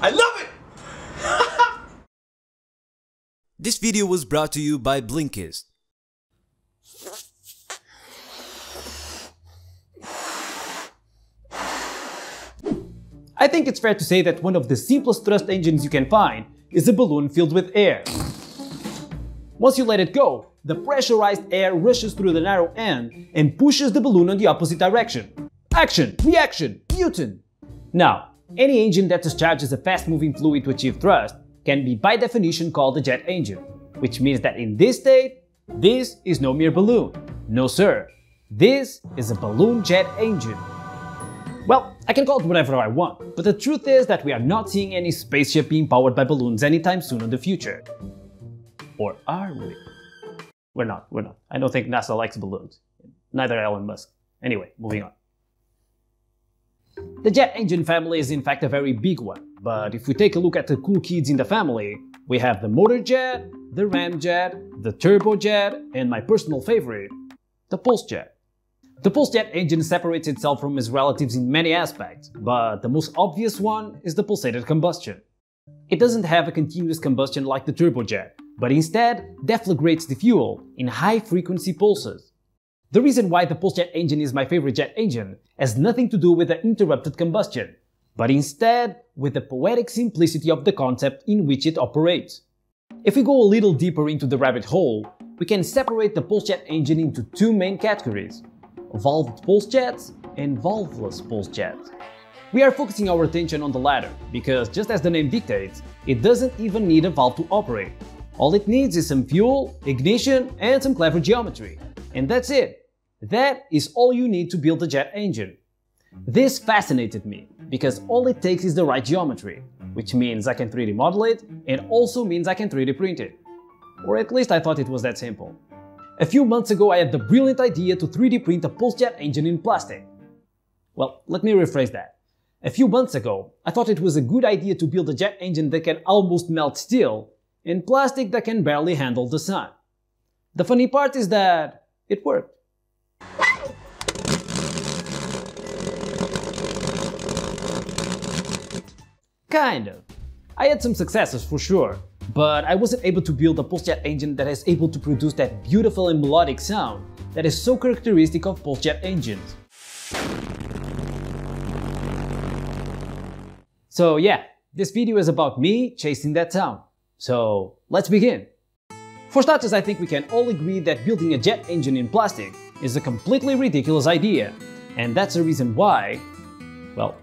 I love it! This video was brought to you by Blinkist. I think it's fair to say that one of the simplest thrust engines you can find is a balloon filled with air. Once you let it go, the pressurized air rushes through the narrow end and pushes the balloon in the opposite direction. Action, reaction, Newton! Now, any engine that discharges a fast-moving fluid to achieve thrust can be by definition called a jet engine, which means that in this state, this is no mere balloon. No sir, this is a balloon jet engine. Well, I can call it whatever I want, but the truth is that we are not seeing any spaceship being powered by balloons anytime soon in the future. Or are we? We're not. I don't think NASA likes balloons. Neither Elon Musk. Anyway, moving on. The jet engine family is in fact a very big one, but if we take a look at the cool kids in the family, we have the motorjet, the ramjet, the turbojet, and my personal favorite, the PulseJet. The PulseJet engine separates itself from its relatives in many aspects, but the most obvious one is the pulsated combustion. It doesn't have a continuous combustion like the turbojet, but instead deflagrates the fuel in high-frequency pulses. The reason why the PulseJet engine is my favorite jet engine has nothing to do with the interrupted combustion, but instead with the poetic simplicity of the concept in which it operates. If we go a little deeper into the rabbit hole, we can separate the PulseJet engine into two main categories: valved pulsejets and valveless pulsejets. We are focusing our attention on the latter because, just as the name dictates, it doesn't even need a valve to operate. All it needs is some fuel, ignition, and some clever geometry. And that's it. That is all you need to build a jet engine. This fascinated me because all it takes is the right geometry, which means I can 3D model it and also means I can 3D print it. Or at least I thought it was that simple. A few months ago I had the brilliant idea to 3D print a PulseJet engine in plastic. Well, let me rephrase that. A few months ago I thought it was a good idea to build a jet engine that can almost melt steel in plastic that can barely handle the sun. The funny part is that it worked. Kind of. I had some successes for sure, but I wasn't able to build a PulseJet engine that is able to produce that beautiful and melodic sound that is so characteristic of PulseJet engines. So yeah, this video is about me chasing that sound. So let's begin. For starters, I think we can all agree that building a jet engine in plastic is a completely ridiculous idea, and that's the reason why, well,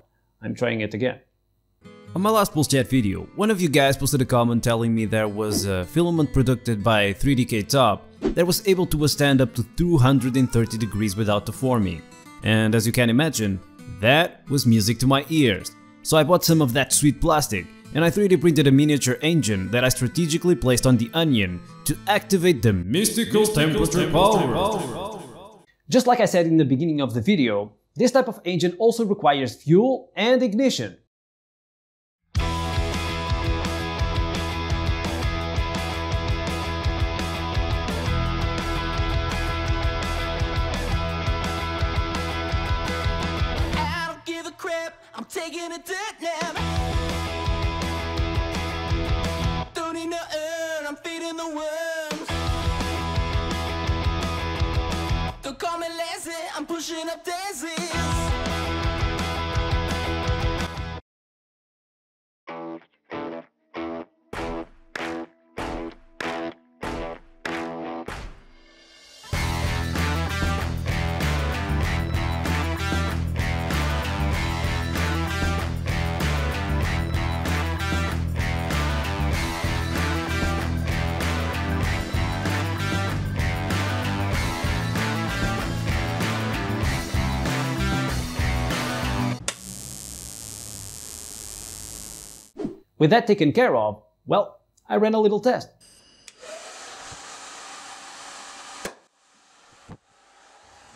I'm trying it again. On my last PulseJet video, one of you guys posted a comment telling me there was a filament produced by 3DK Top that was able to withstand up to 230 degrees without deforming. And as you can imagine, that was music to my ears. So I bought some of that sweet plastic and I 3D printed a miniature engine that I strategically placed on the onion to activate the mystical temperature power. Just like I said in the beginning of the video, this type of engine also requires fuel and ignition. I'm taking a dirt nap. Thrown in the urn, I'm feeding the worms. Don't call me lazy, I'm pushing up daisies. With that taken care of, well, I ran a little test.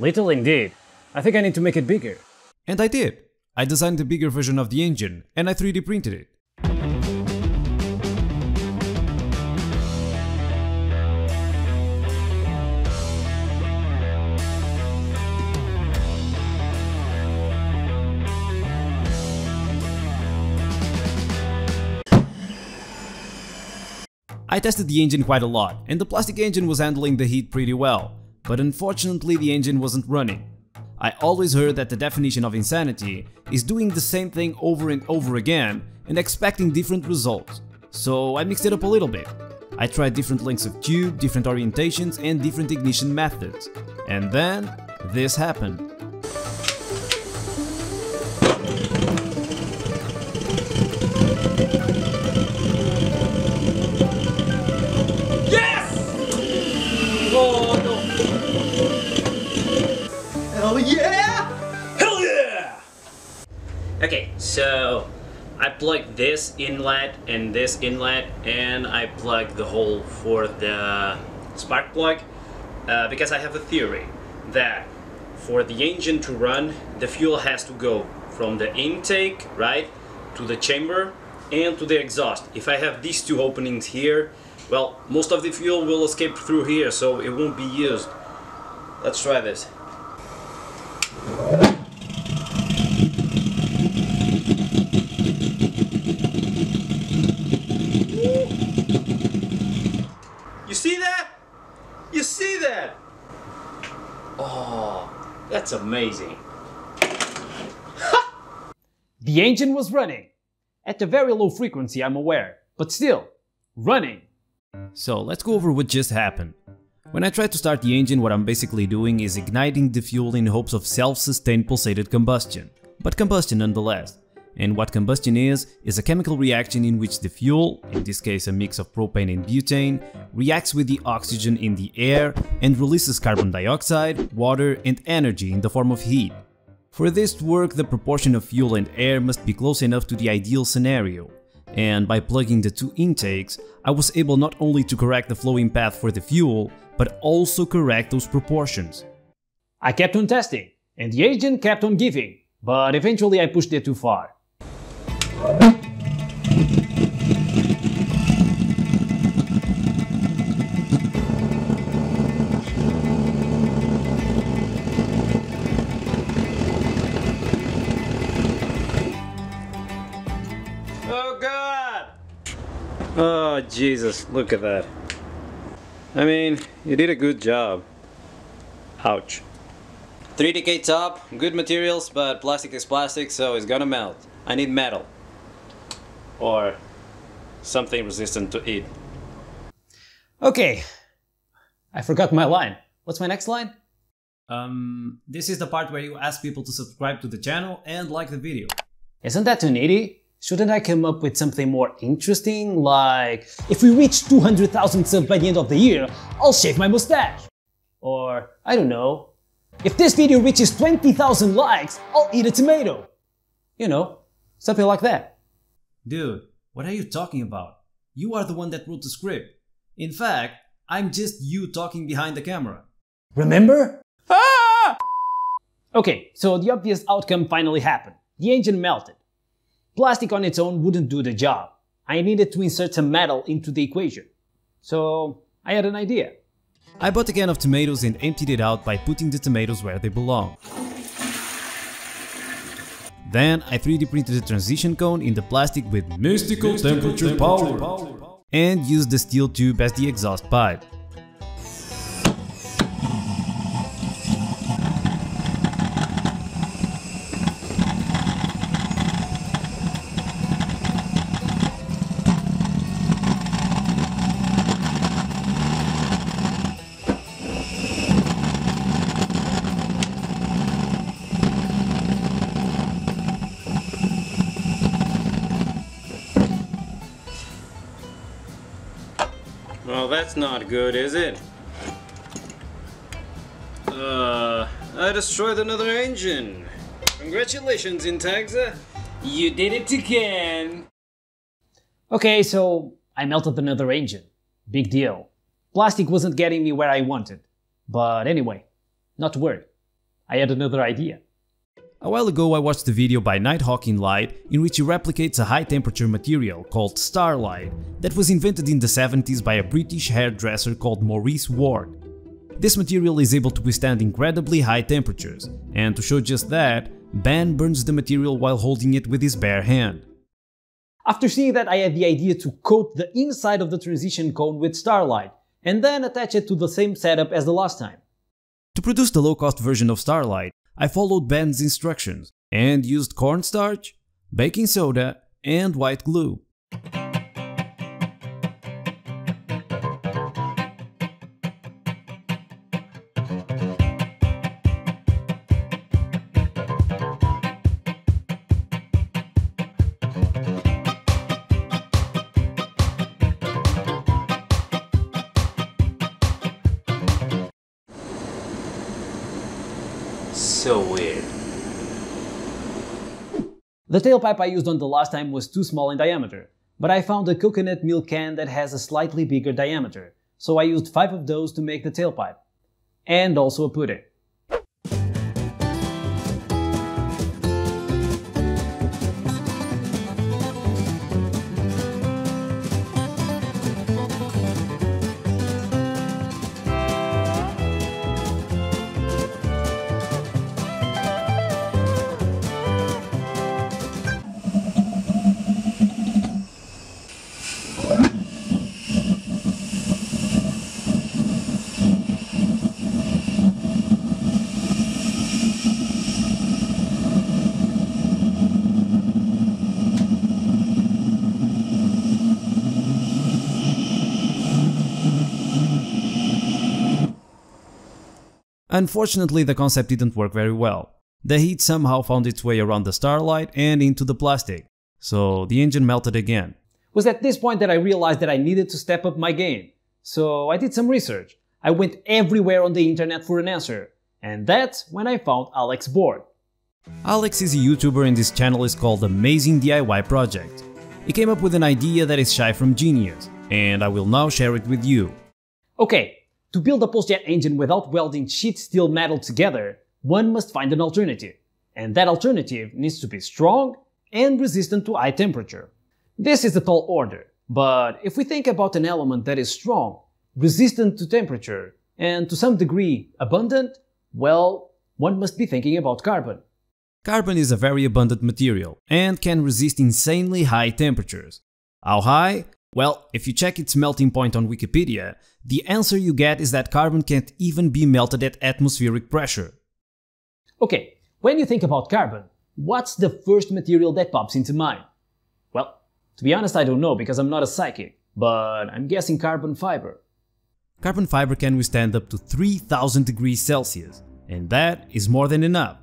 Little indeed. I think I need to make it bigger. And I did. I designed a bigger version of the engine and I 3D printed it. I tested the engine quite a lot, and the plastic engine was handling the heat pretty well, but unfortunately the engine wasn't running. I always heard that the definition of insanity is doing the same thing over and over again and expecting different results, so I mixed it up a little bit. I tried different lengths of tube, different orientations and different ignition methods, and then this happened. Okay, so I plugged this inlet and I plugged the hole for the spark plug because I have a theory that for the engine to run, the fuel has to go from the intake, right, to the chamber and to the exhaust. If I have these two openings here, well, most of the fuel will escape through here, so it won't be used. Let's try this. You see that? You see that? Oh, that's amazing. The engine was running. At a very low frequency, I'm aware, but still, running. So let's go over what just happened. When I try to start the engine, what I'm basically doing is igniting the fuel in hopes of self-sustained pulsated combustion, but combustion nonetheless. And what combustion is a chemical reaction in which the fuel, in this case a mix of propane and butane, reacts with the oxygen in the air and releases carbon dioxide, water and energy in the form of heat. For this to work, the proportion of fuel and air must be close enough to the ideal scenario. And by plugging the two intakes, I was able not only to correct the flowing path for the fuel, but also correct those proportions. I kept on testing, and the engine kept on giving, but eventually I pushed it too far. Oh God! Oh Jesus, look at that. I mean, you did a good job. Ouch. 3DK top, good materials, but plastic is plastic, so it's gonna melt. I need metal. Or something resistant to heat. Okay, I forgot my line. What's my next line? This is the part where you ask people to subscribe to the channel and like the video. Isn't that too needy? Shouldn't I come up with something more interesting, like, if we reach 200,000 subs by the end of the year, I'll shave my mustache? Or, I don't know, if this video reaches 20,000 likes, I'll eat a tomato. You know, something like that. Dude, what are you talking about? You are the one that wrote the script. In fact, I'm just you talking behind the camera. Remember? Ah! Okay, so the obvious outcome finally happened. The engine melted. Plastic on its own wouldn't do the job. I needed to insert some metal into the equation. So I had an idea. I bought a can of tomatoes and emptied it out by putting the tomatoes where they belong. Then I 3D printed a transition cone in the plastic with mystical temperature power and used the steel tube as the exhaust pipe. Well, that's not good, is it? I destroyed another engine. Congratulations, Intagza. You did it again. Okay, so I melted another engine. Big deal. Plastic wasn't getting me where I wanted. But anyway, not to worry. I had another idea. A while ago I watched a video by Nighthawk in Light in which he replicates a high temperature material called Starlight that was invented in the 70s by a British hairdresser called Maurice Ward. This material is able to withstand incredibly high temperatures, and to show just that, Ben burns the material while holding it with his bare hand. After seeing that, I had the idea to coat the inside of the transition cone with Starlight, and then attach it to the same setup as the last time. To produce the low-cost version of Starlight, I followed Ben's instructions and used cornstarch, baking soda, and white glue. So weird. The tailpipe I used on the last time was too small in diameter, but I found a coconut milk can that has a slightly bigger diameter, so I used 5 of those to make the tailpipe. And also a pudding. Unfortunately, the concept didn't work very well. The heat somehow found its way around the Starlight and into the plastic, so the engine melted again. It was at this point that I realized that I needed to step up my game. So I did some research. I went everywhere on the internet for an answer, and that's when I found Alex board. Alex is a YouTuber and his channel is called Amazing DIY Project. He came up with an idea that is shy from genius, and I will now share it with you. Okay, to build a PulseJet engine without welding sheet steel metal together, one must find an alternative. And that alternative needs to be strong and resistant to high temperature. This is a tall order, but if we think about an element that is strong, resistant to temperature, and to some degree abundant, well, one must be thinking about carbon. Carbon is a very abundant material and can resist insanely high temperatures. How high? Well, if you check its melting point on Wikipedia, the answer you get is that carbon can't even be melted at atmospheric pressure. Okay, when you think about carbon, what's the first material that pops into mind? Well, to be honest, I don't know because I'm not a psychic, but I'm guessing carbon fiber. Carbon fiber can withstand up to 3000 degrees Celsius, and that is more than enough.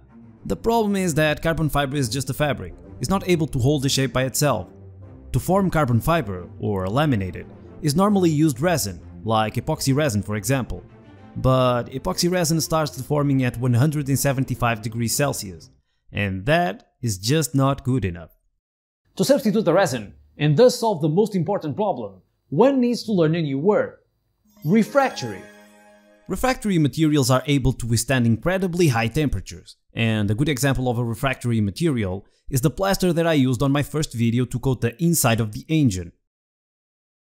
The problem is that carbon fiber is just a fabric, it's not able to hold the shape by itself. To form carbon fiber, or laminate it, is normally used resin, like epoxy resin for example. But epoxy resin starts forming at 175 degrees Celsius, and that is just not good enough. To substitute the resin, and thus solve the most important problem, one needs to learn a new word. Refractory. Refractory materials are able to withstand incredibly high temperatures, and a good example of a refractory material is the plaster that I used on my first video to coat the inside of the engine.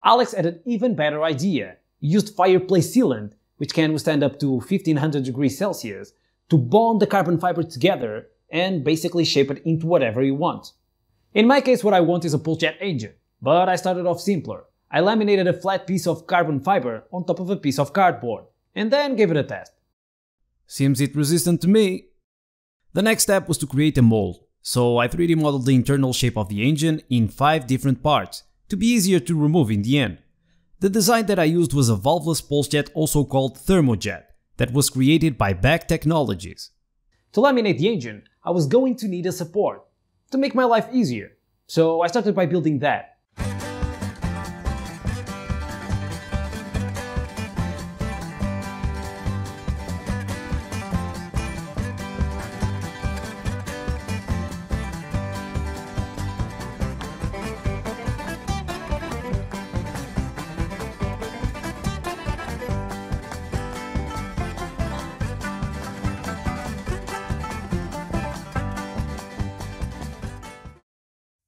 Alex had an even better idea. He used fireplace sealant, which can withstand up to 1500 degrees Celsius, to bond the carbon fiber together and basically shape it into whatever you want. In my case, what I want is a PulseJet engine, but I started off simpler. I laminated a flat piece of carbon fiber on top of a piece of cardboard, and then gave it a test. Seems it resistant to me. The next step was to create a mold, so I 3D modeled the internal shape of the engine in 5 different parts, to be easier to remove in the end. The design that I used was a valveless PulseJet, also called ThermoJet, that was created by Back Technologies. To laminate the engine, I was going to need a support, to make my life easier, so I started by building that.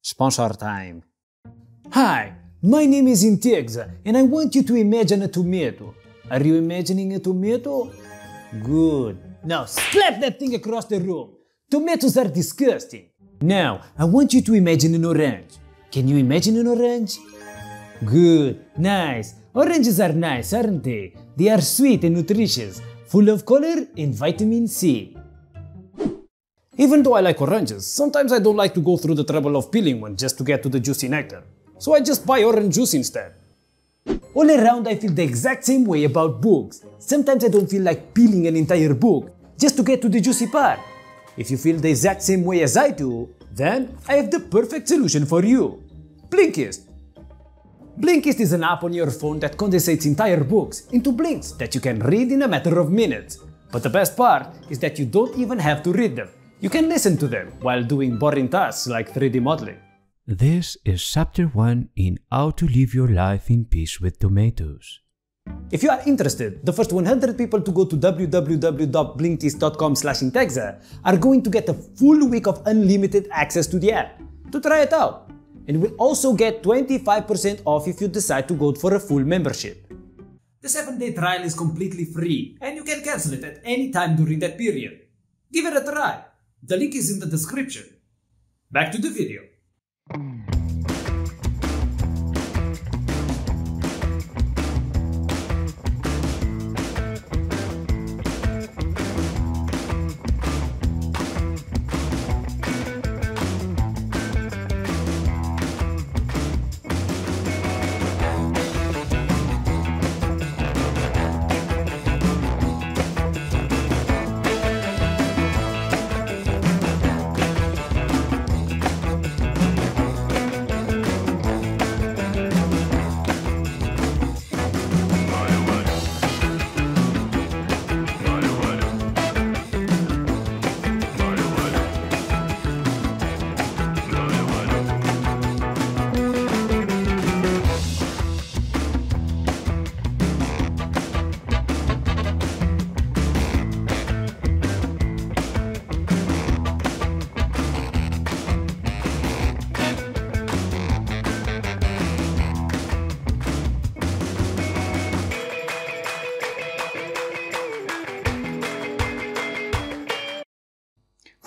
Sponsor time. Hi, my name is Intexa and I want you to imagine a tomato. Are you imagining a tomato? Good. Now slap that thing across the room. Tomatoes are disgusting. Now, I want you to imagine an orange. Can you imagine an orange? Good, nice. Oranges are nice, aren't they? They are sweet and nutritious, full of color and vitamin C. Even though I like oranges, sometimes I don't like to go through the trouble of peeling one just to get to the juicy nectar. So I just buy orange juice instead. All around I feel the exact same way about books. Sometimes I don't feel like peeling an entire book just to get to the juicy part. If you feel the exact same way as I do, then I have the perfect solution for you. Blinkist. Blinkist is an app on your phone that condensates entire books into blinks that you can read in a matter of minutes. But the best part is that you don't even have to read them. You can listen to them while doing boring tasks like 3D modeling. This is Chapter 1 in How to Live Your Life in Peace with Tomatoes. If you are interested, the first 100 people to go to www.blinkist.com/intexa are going to get a full week of unlimited access to the app to try it out. And will also get 25% off if you decide to go for a full membership. The 7-day trial is completely free and you can cancel it at any time during that period. Give it a try. The link is in the description. Back to the video.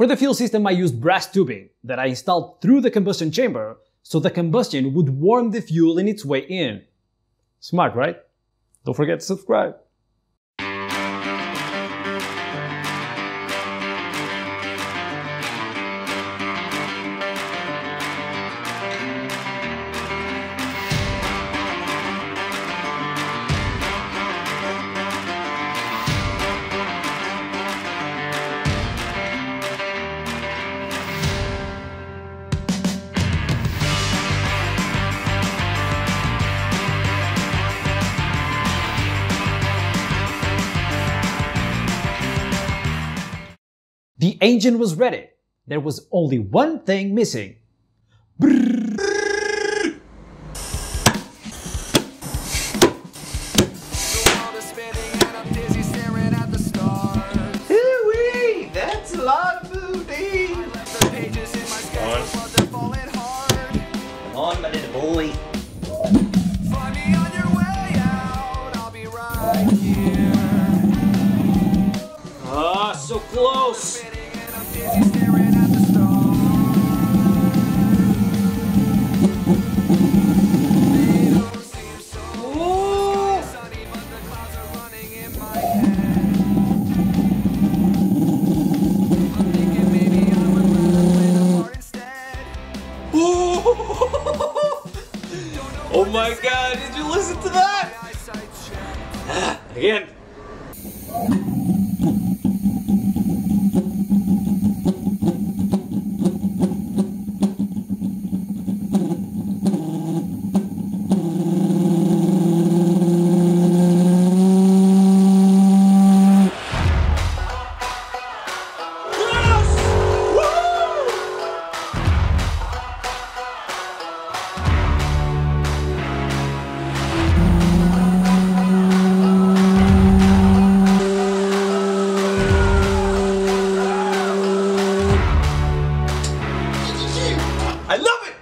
For the fuel system I used brass tubing that I installed through the combustion chamber so the combustion would warm the fuel in its way in. Smart, right? Don't forget to subscribe. The engine was ready. There was only one thing missing. Hoo-wee! That's a lot of booty! Come on, my little boy. Find me on your way out, I'll be right here. Ah, so close! Staring at the stars. They don't seem so sunny, but the clouds are running in my head. I'm thinking maybe I would rather play the part instead. Oh my god, did you listen to that? Again. I love it!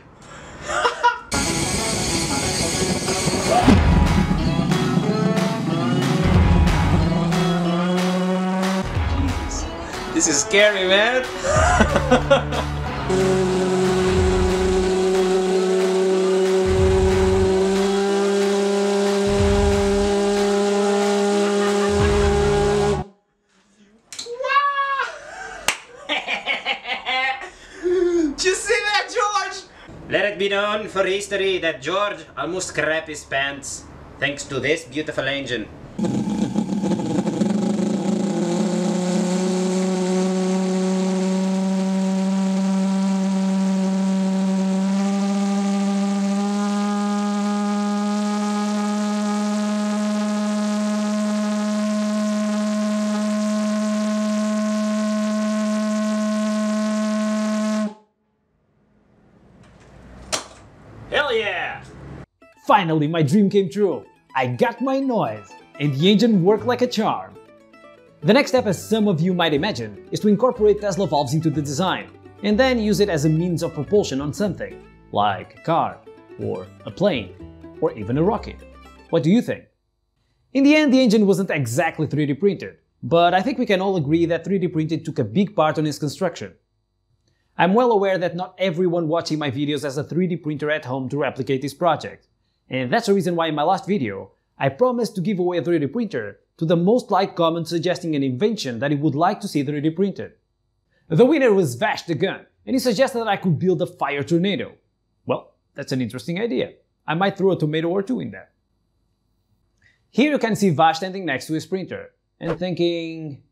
Jeez. This is scary, man. history that George almost crapped his pants thanks to this beautiful engine. Hell yeah! Finally, my dream came true. I got my noise, and the engine worked like a charm. The next step, as some of you might imagine, is to incorporate Tesla valves into the design, and then use it as a means of propulsion on something, like a car, or a plane, or even a rocket. What do you think? In the end, the engine wasn't exactly 3D printed, but I think we can all agree that 3D printing took a big part on its construction. I'm well aware that not everyone watching my videos has a 3D printer at home to replicate this project, and that's the reason why in my last video, I promised to give away a 3D printer to the most liked comment suggesting an invention that he would like to see 3D printed. The winner was Vash the Gun, and he suggested that I could build a fire tornado. Well, that's an interesting idea. I might throw a tomato or two in there. Here you can see Vash standing next to his printer, and thinking,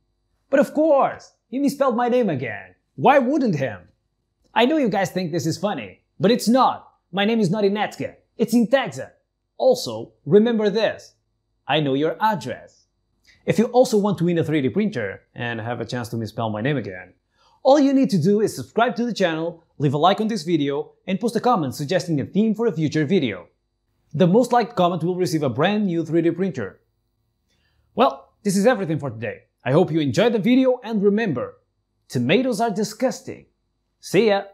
but of course, he misspelled my name again. Why wouldn't him? I know you guys think this is funny, but it's not. My name is not in Netska, it's in Texas. Also, remember this. I know your address. If you also want to win a 3D printer and have a chance to misspell my name again, all you need to do is subscribe to the channel, leave a like on this video, and post a comment suggesting a theme for a future video. The most liked comment will receive a brand new 3D printer. Well, this is everything for today. I hope you enjoyed the video, and remember, tomatoes are disgusting. See ya!